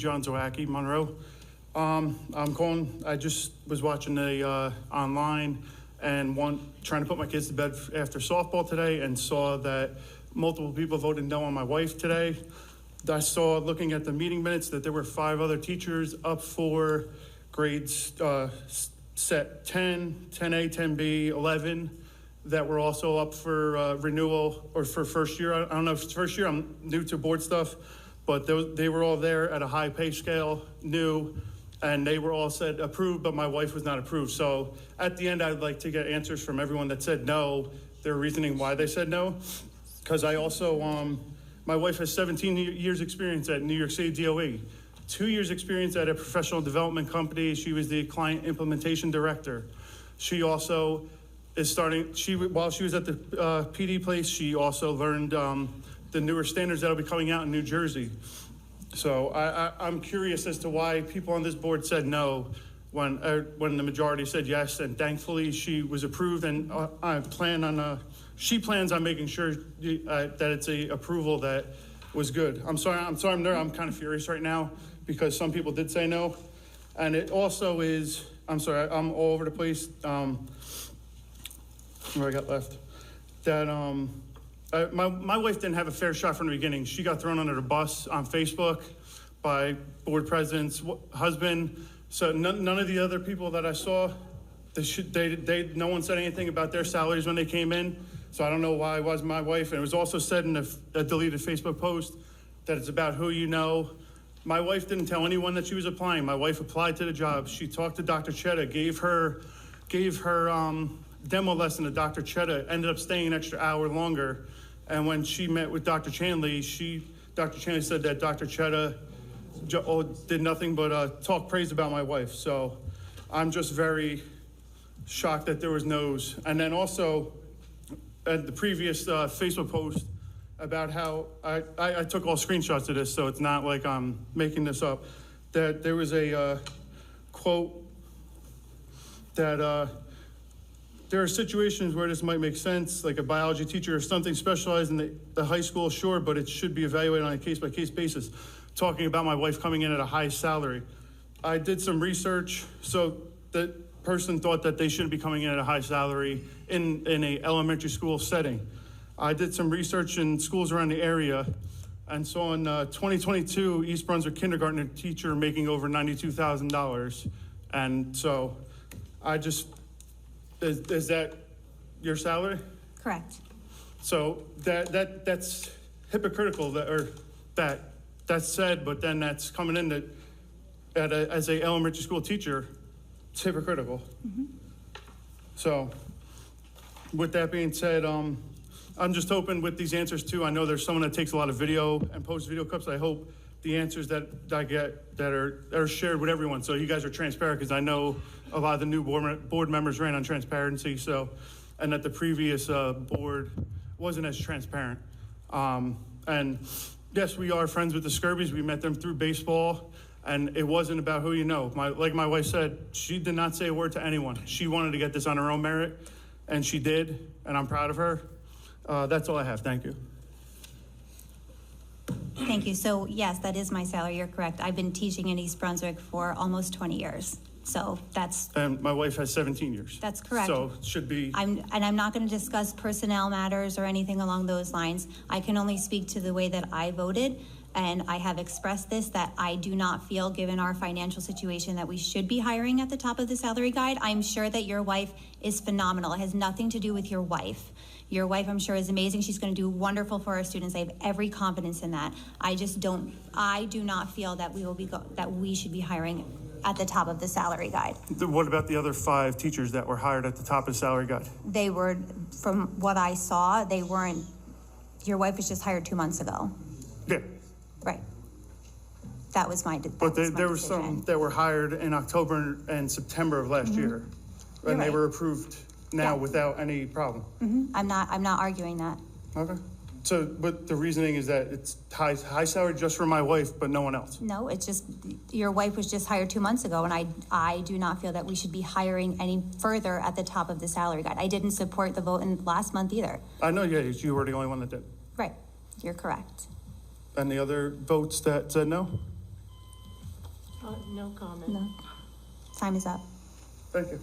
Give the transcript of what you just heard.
John Zawacki, Monroe. I'm calling. I just was watching online and trying to put my kids to bed after softball today, and saw that multiple people voted no on my wife today. I saw, looking at the meeting minutes, that there were 5 other teachers up for grades set 10, 10A, 10B, 11 that were also up for renewal or for first year. I don't know if it's first year. I'm new to board stuff, but they were all there at a high pay scale, new, and they were all said approved, but my wife was not approved. So at the end, I'd like to get answers from everyone that said no, their reasoning why they said no. Because I also, my wife has 17 years experience at New York City DOE, 2 years experience at a professional development company. She was the client implementation director. She also is starting, while she was at the PD place, she also learned the newer standards that'll be coming out in New Jersey. So I'm curious as to why people on this board said no when the majority said yes, and thankfully she was approved, and she plans on making sure that it's a approval that was good. I'm sorry, I'm there. I'm kind of furious right now because some people did say no, and it also is. I'm sorry, I'm all over the place. Where I got left, that my wife didn't have a fair shot from the beginning. She got thrown under the bus on Facebook by board president's husband. So none of the other people that I saw, no one said anything about their salaries when they came in. So I don't know why it was my wife. And it was also said in a deleted Facebook post that it's about who you know. My wife didn't tell anyone that she was applying. My wife applied to the job. She talked to Dr. Chetta, gave her demo lesson to Dr. Chetta, ended up staying an extra hour longer. And when she met with Dr. Chanley, Dr. Chanley said that Dr. Chetta did nothing but talk praise about my wife. So I'm just very shocked that there was no's. And then also at the previous Facebook post about how I took all screenshots of this, so it's not like I'm making this up, that there was a quote that there are situations where this might make sense, like a biology teacher or something specialized in the high school, sure, but it should be evaluated on a case-by-case basis. Talking about my wife coming in at a high salary. I did some research, so the person thought that they shouldn't be coming in at a high salary in a elementary school setting. I did some research in schools around the area, and so in 2022, East Brunswick kindergarten teacher making over $92,000. And so I just, is that your salary? Correct. So that's hypocritical that's said, but then that's coming in as a elementary school teacher, it's hypocritical. Mm-hmm. So with that being said, I'm just hoping with these answers too, I know there's someone that takes a lot of video and posts video clips. I hope the answers that I get that are shared with everyone, so you guys are transparent, because I know a lot of the new board members ran on transparency, and that the previous board wasn't as transparent. And yes, we are friends with the Scurbys. We met them through baseball, and it wasn't about who you know. Like my wife said, she did not say a word to anyone. She wanted to get this on her own merit, and she did, and I'm proud of her. That's all I have. Thank you. Thank you. So yes, that is my salary. You're correct. I've been teaching in East Brunswick for almost 20 years. So that's... And my wife has 17 years. That's correct. So it should be... I'm not going to discuss personnel matters or anything along those lines. I can only speak to the way that I voted, and I have expressed this, that I do not feel, given our financial situation, that we should be hiring at the top of the salary guide. I'm sure that your wife is phenomenal. It has nothing to do with your wife. Your wife, I'm sure, is amazing. She's going to do wonderful for our students. I have every confidence in that. I do not feel that we should be hiring at the top of the salary guide. What about the other 5 teachers that were hired at the top of the salary guide? They were, from what I saw, they weren't. Your wife was just hired 2 months ago. Yeah. Right. That was my But there were some that were hired in October and September of last year, and they were approved now without any problem. Mm-hmm. I'm not arguing that. Okay. So, but the reasoning is that it's high salary just for my wife, but no one else. No, it's just your wife was just hired 2 months ago, and I do not feel that we should be hiring any further at the top of the salary guide. I didn't support the vote in last month either. I know, yeah, you were the only one that did. Right, you're correct. And the other votes that said no? No comment. No. Time is up. Thank you.